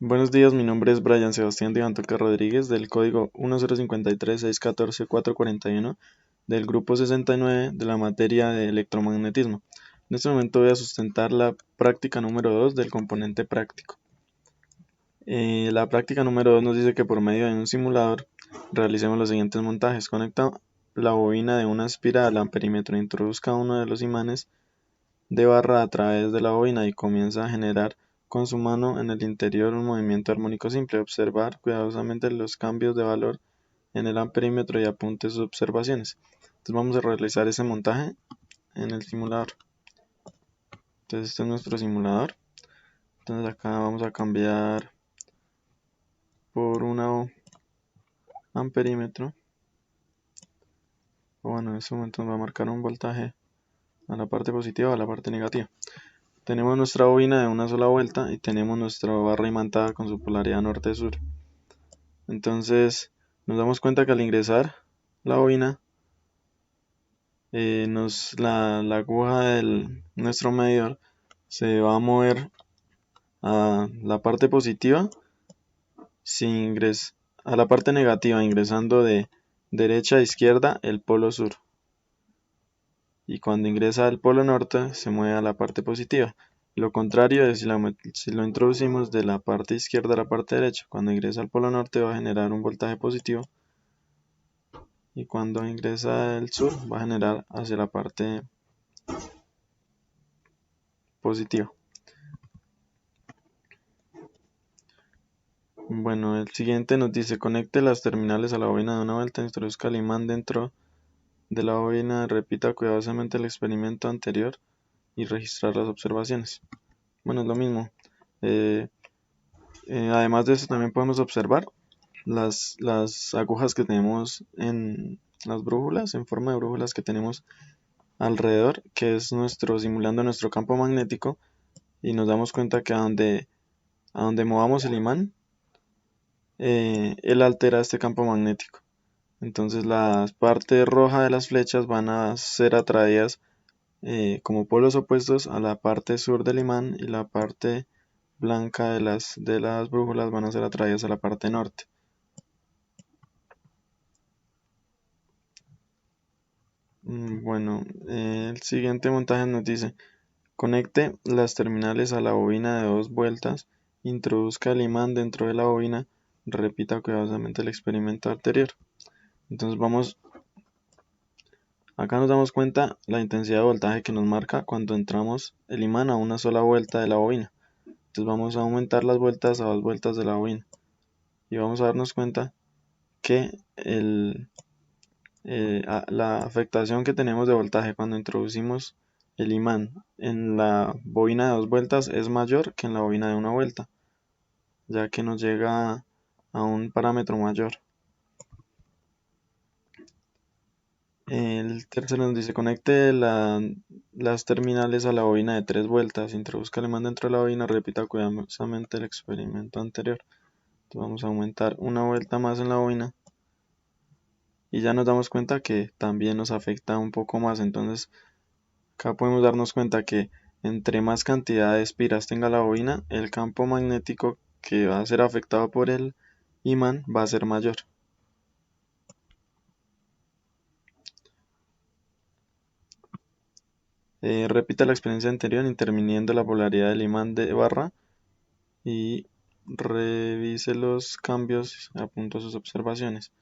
Buenos días, mi nombre es Brian Sebastián Divantoca Rodríguez del código 10536144441 del grupo 69 de la materia de electromagnetismo. En este momento voy a sustentar la práctica número 2 del componente práctico. La práctica número 2 nos dice que por medio de un simulador realicemos los siguientes montajes. Conecta la bobina de una espiral al amperímetro, introduzca uno de los imanes de barra a través de la bobina y comienza a generar con su mano en el interior un movimiento armónico simple. Observar cuidadosamente los cambios de valor en el amperímetro y apunte sus observaciones. Entonces vamos a realizar ese montaje en el simulador. Entonces este es nuestro simulador. Entonces acá vamos a cambiar por una amperímetro. Bueno, en este momento nos va a marcar un voltaje a la parte positiva o a la parte negativa. Tenemos nuestra bobina de una sola vuelta y tenemos nuestra barra imantada con su polaridad norte-sur. Entonces nos damos cuenta que al ingresar la bobina, la aguja de nuestro medidor se va a mover a la parte positiva, a la parte negativa, ingresando de derecha a izquierda el polo sur. Y cuando ingresa al polo norte se mueve a la parte positiva. Lo contrario es si lo introducimos de la parte izquierda a la parte derecha. Cuando ingresa al polo norte va a generar un voltaje positivo y cuando ingresa el sur va a generar hacia la parte positiva. Bueno, el siguiente nos dice conecte las terminales a la bobina de una vuelta, introduzca el imán dentro de la bobina, repita cuidadosamente el experimento anterior y registrar las observaciones. Bueno, es lo mismo. Además de eso también podemos observar las agujas que tenemos en las brújulas, en forma de brújulas que tenemos alrededor, que es simulando nuestro campo magnético, y nos damos cuenta que a donde movamos el imán, él altera este campo magnético. Entonces la parte roja de las flechas van a ser atraídas como polos opuestos a la parte sur del imán y la parte blanca de las brújulas van a ser atraídas a la parte norte. Bueno, el siguiente montaje nos dice conecte las terminales a la bobina de 2 vueltas, introduzca el imán dentro de la bobina, repita cuidadosamente el experimento anterior. Entonces acá nos damos cuenta la intensidad de voltaje que nos marca cuando entramos el imán a una sola vuelta de la bobina. Entonces vamos a aumentar las vueltas a 2 vueltas de la bobina y vamos a darnos cuenta que la afectación que tenemos de voltaje cuando introducimos el imán en la bobina de 2 vueltas es mayor que en la bobina de una vuelta, ya que nos llega a un parámetro mayor. El tercero nos dice conecte las terminales a la bobina de 3 vueltas, introduzca el imán dentro de la bobina, repita cuidadosamente el experimento anterior. Entonces vamos a aumentar una vuelta más en la bobina y ya nos damos cuenta que también nos afecta un poco más. Entonces acá podemos darnos cuenta que entre más cantidad de espiras tenga la bobina, el campo magnético que va a ser afectado por el imán va a ser mayor. Repita la experiencia anterior interviniendo la polaridad del imán de barra y revise los cambios, apunto sus observaciones.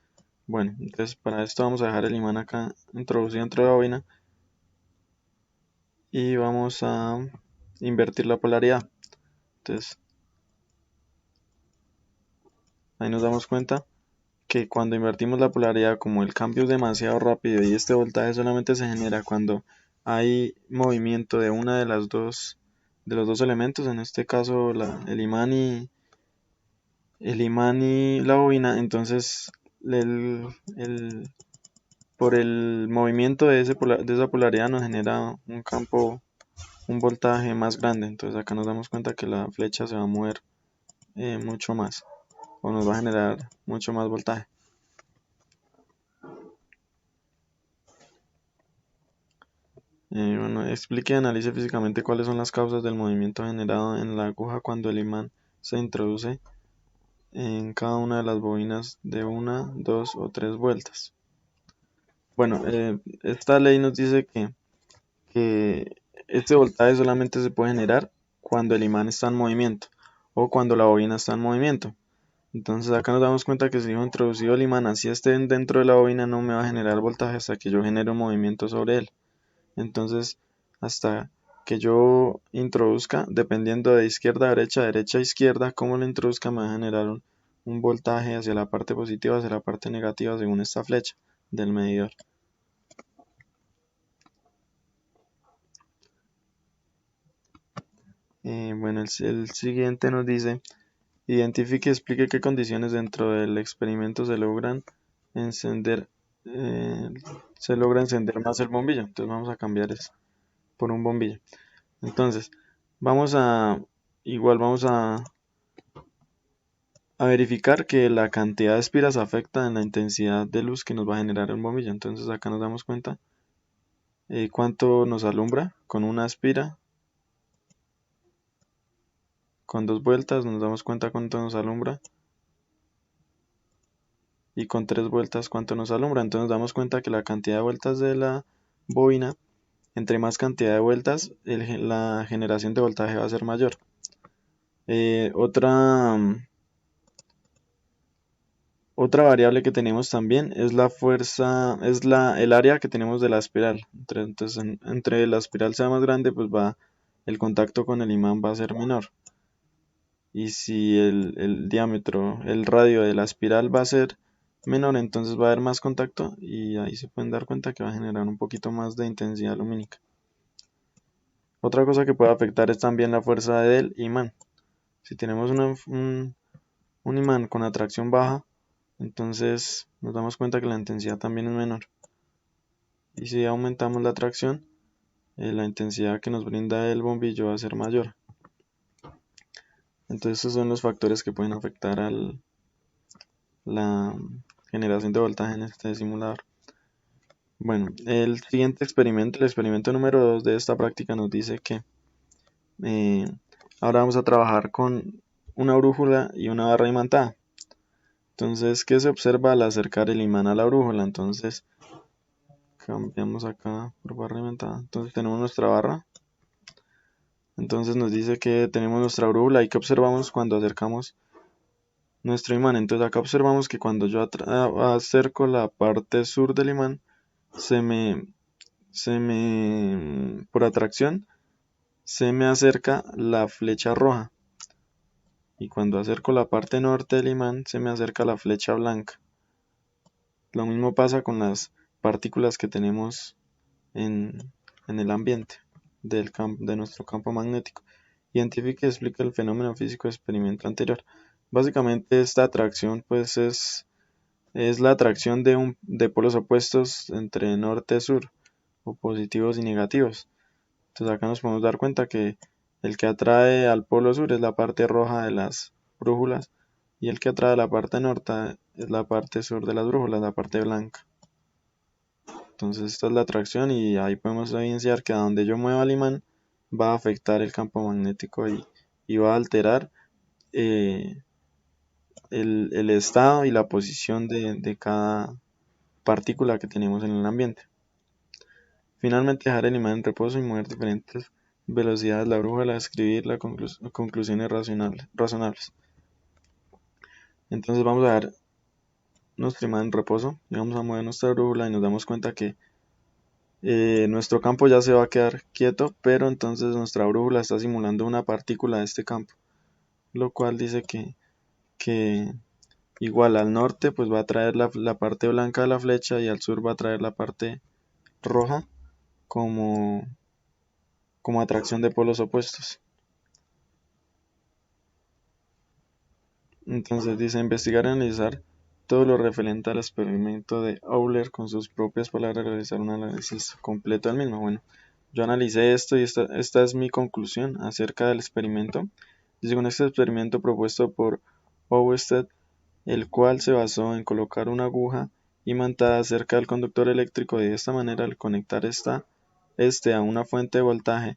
Bueno, entonces para esto vamos a dejar el imán acá introducido dentro de la bobina y vamos a invertir la polaridad. Entonces ahí nos damos cuenta que cuando invertimos la polaridad, como el cambio es demasiado rápido y este voltaje solamente se genera cuando hay movimiento de una de los dos elementos, en este caso el imán y la bobina, entonces el, el- por el movimiento de esa polaridad nos genera un voltaje más grande. Entonces acá nos damos cuenta que la flecha se va a mover mucho más o nos va a generar mucho más voltaje. Bueno, explique y analice físicamente cuáles son las causas del movimiento generado en la aguja cuando el imán se introduce en cada una de las bobinas de 1, 2 o 3 vueltas. Bueno, esta ley nos dice que este voltaje solamente se puede generar cuando el imán está en movimiento o cuando la bobina está en movimiento. Entonces acá nos damos cuenta que si yo he introducido el imán así esté dentro de la bobina, no me va a generar voltaje hasta que yo genere un movimiento sobre él. Entonces hasta que yo introduzca, dependiendo de izquierda a derecha, derecha a izquierda, cómo lo introduzca, me va a generar un voltaje hacia la parte positiva, hacia la parte negativa según esta flecha del medidor. Bueno, el siguiente nos dice: identifique y explique qué condiciones dentro del experimento encender, eh, se logra encender más el bombillo. Entonces vamos a cambiar eso por un bombillo. Entonces vamos a verificar que la cantidad de espiras afecta en la intensidad de luz que nos va a generar el bombillo. Entonces acá nos damos cuenta cuánto nos alumbra con una espira. Con 2 vueltas nos damos cuenta cuánto nos alumbra. Y con 3 vueltas cuánto nos alumbra. Entonces nos damos cuenta que la cantidad de vueltas de la bobina, entre más cantidad de vueltas, la generación de voltaje va a ser mayor. Otra variable que tenemos también es la fuerza, el área que tenemos de la espiral. Entonces, entre la espiral sea más grande, pues el contacto con el imán va a ser menor. Y si el diámetro, el radio de la espiral va a ser menor, entonces va a haber más contacto y ahí se pueden dar cuenta que va a generar un poquito más de intensidad lumínica. Otra cosa que puede afectar es también la fuerza del imán. Si tenemos un imán con atracción baja, entonces nos damos cuenta que la intensidad también es menor. Y si aumentamos la atracción, la intensidad que nos brinda el bombillo va a ser mayor. Entonces esos son los factores que pueden afectar a la generación de voltaje en este simulador. Bueno, el siguiente experimento, el experimento número 2 de esta práctica, nos dice que ahora vamos a trabajar con una brújula y una barra imantada. Entonces, ¿qué se observa al acercar el imán a la brújula? Entonces, cambiamos acá por barra imantada. Entonces tenemos nuestra barra. Entonces nos dice que tenemos nuestra brújula y que observamos cuando acercamos nuestro imán. Entonces acá observamos que cuando yo acerco la parte sur del imán, por atracción, se me acerca la flecha roja. Y cuando acerco la parte norte del imán, se me acerca la flecha blanca. Lo mismo pasa con las partículas que tenemos en el ambiente de nuestro campo magnético. Identifica y explica el fenómeno físico del experimento anterior. Básicamente esta atracción pues es la atracción de polos opuestos entre norte y sur, o positivos y negativos. Entonces acá nos podemos dar cuenta que el que atrae al polo sur es la parte roja de las brújulas y el que atrae a la parte norte es la parte sur de las brújulas, la parte blanca. Entonces esta es la atracción y ahí podemos evidenciar que a donde yo mueva el imán va a afectar el campo magnético y va a alterar el estado y la posición de cada partícula que tenemos en el ambiente. Finalmente, dejar el imán en reposo y mover diferentes velocidades la brújula, escribir las conclusiones razonables. Entonces vamos a dar nuestro imán en reposo y vamos a mover nuestra brújula y nos damos cuenta que nuestro campo ya se va a quedar quieto, pero entonces nuestra brújula está simulando una partícula de este campo, lo cual dice que igual al norte pues va a traer la parte blanca de la flecha y al sur va a traer la parte roja como atracción de polos opuestos. Entonces dice: investigar y analizar todo lo referente al experimento de Euler con sus propias palabras, realizar un análisis completo del mismo. Bueno, yo analicé esto y esta es mi conclusión acerca del experimento. Según este experimento propuesto por Oersted, el cual se basó en colocar una aguja imantada cerca del conductor eléctrico y de esta manera al conectar este a una fuente de voltaje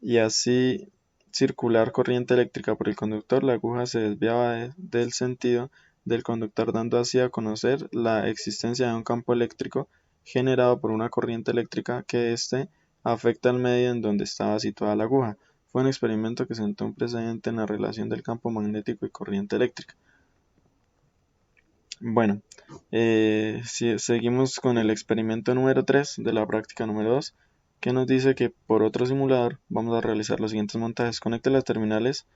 y así circular corriente eléctrica por el conductor, la aguja se desviaba del sentido del conductor, dando así a conocer la existencia de un campo eléctrico generado por una corriente eléctrica que afecta al medio en donde estaba situada la aguja. Fue un experimento que sentó un precedente en la relación del campo magnético y corriente eléctrica. Bueno, si seguimos con el experimento número 3 de la práctica número 2, que nos dice que por otro simulador vamos a realizar los siguientes montajes. Conecte las terminales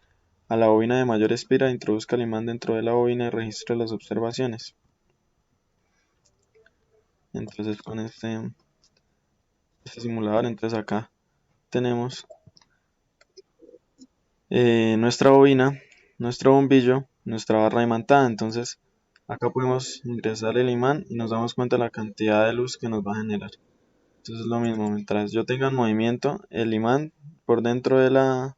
a la bobina de mayor espira, introduzca el imán dentro de la bobina y registre las observaciones. Entonces con este simulador, entonces acá tenemos nuestra bobina, nuestro bombillo, nuestra barra imantada. Entonces acá podemos ingresar el imán y nos damos cuenta de la cantidad de luz que nos va a generar. Entonces lo mismo, mientras yo tenga en movimiento, el imán por dentro de la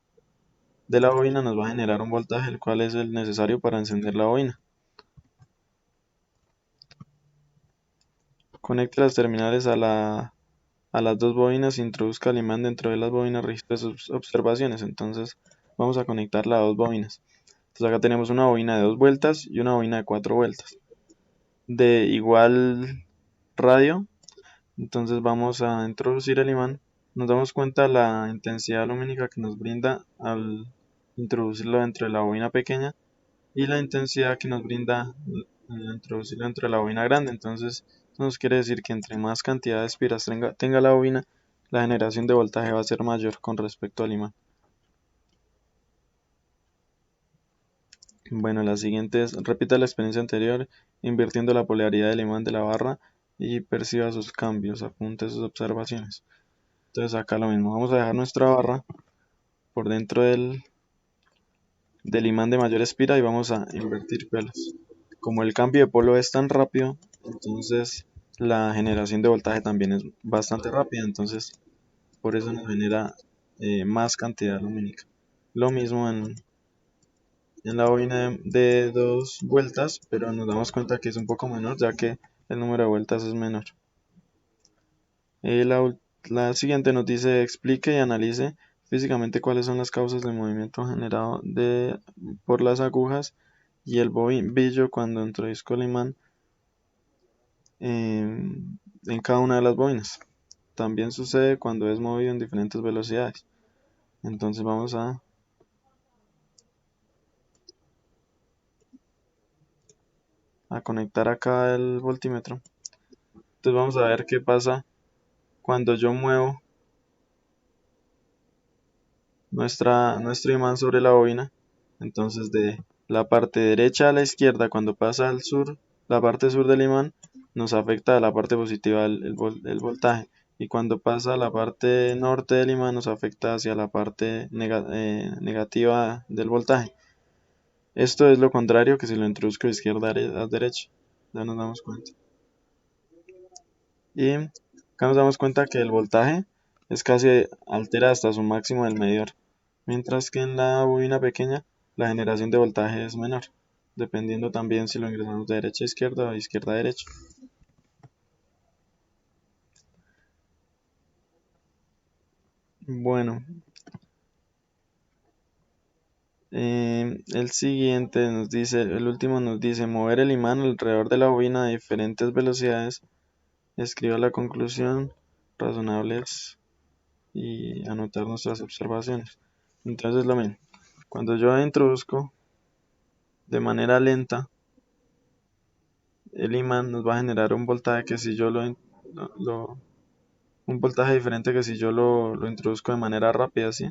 bobina nos va a generar un voltaje, el cual es el necesario para encender la bobina. Conecte las terminales a las dos bobinas e introduzca el imán dentro de las bobinas, registre sus observaciones. Entonces vamos a conectar las dos bobinas. Entonces acá tenemos una bobina de 2 vueltas y una bobina de 4 vueltas de igual radio. Entonces vamos a introducir el imán. Nos damos cuenta de la intensidad lumínica que nos brinda al introducirlo dentro de la bobina pequeña y la intensidad que nos brinda al introducirlo dentro de la bobina grande. Entonces eso nos quiere decir que entre más cantidad de espiras tenga la bobina, la generación de voltaje va a ser mayor con respecto al imán. Bueno, la siguiente es, repita la experiencia anterior invirtiendo la polaridad del imán de la barra y perciba sus cambios, apunte sus observaciones. Entonces acá lo mismo, vamos a dejar nuestra barra por dentro del imán de mayor espira y vamos a invertir pelos. Como el cambio de polo es tan rápido, entonces la generación de voltaje también es bastante rápida, entonces por eso nos genera más cantidad lumínica. Lo mismo en la bobina de 2 vueltas, pero nos damos cuenta que es un poco menor ya que el número de vueltas es menor. La siguiente nos dice explique y analice físicamente cuáles son las causas del movimiento generado por las agujas y el bombillo cuando introduzco el imán en cada una de las bobinas. También sucede cuando es movido en diferentes velocidades. Entonces vamos a conectar acá el voltímetro. Entonces vamos a ver qué pasa cuando yo muevo nuestro imán sobre la bobina. Entonces de la parte derecha a la izquierda, cuando pasa al sur, la parte sur del imán nos afecta a la parte positiva el voltaje, y cuando pasa a la parte norte del imán nos afecta hacia la parte negativa del voltaje. Esto es lo contrario que si lo introduzco de izquierda a derecha, ya nos damos cuenta. Y acá nos damos cuenta que el voltaje es casi altera hasta su máximo del medidor, mientras que en la bobina pequeña la generación de voltaje es menor, dependiendo también si lo ingresamos de derecha a izquierda o de izquierda a derecha. Bueno, el siguiente nos dice, el último nos dice mover el imán alrededor de la bobina a diferentes velocidades. Escriba la conclusión, razonables y anotar nuestras observaciones. Entonces lo mismo. Cuando yo introduzco de manera lenta el imán nos va a generar un voltaje que si yo un voltaje diferente que si yo lo introduzco de manera rápida, ¿sí?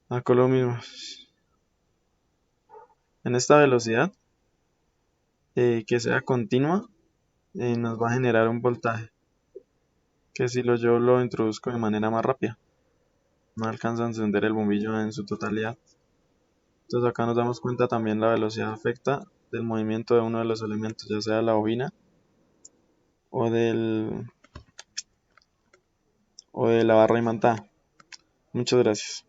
Acá lo mismo. En esta velocidad que sea continua nos va a generar un voltaje que si yo lo introduzco de manera más rápida no alcanza a encender el bombillo en su totalidad. Entonces acá nos damos cuenta también la velocidad afecta del movimiento de uno de los elementos, ya sea la bobina o de la barra imantada. Muchas gracias.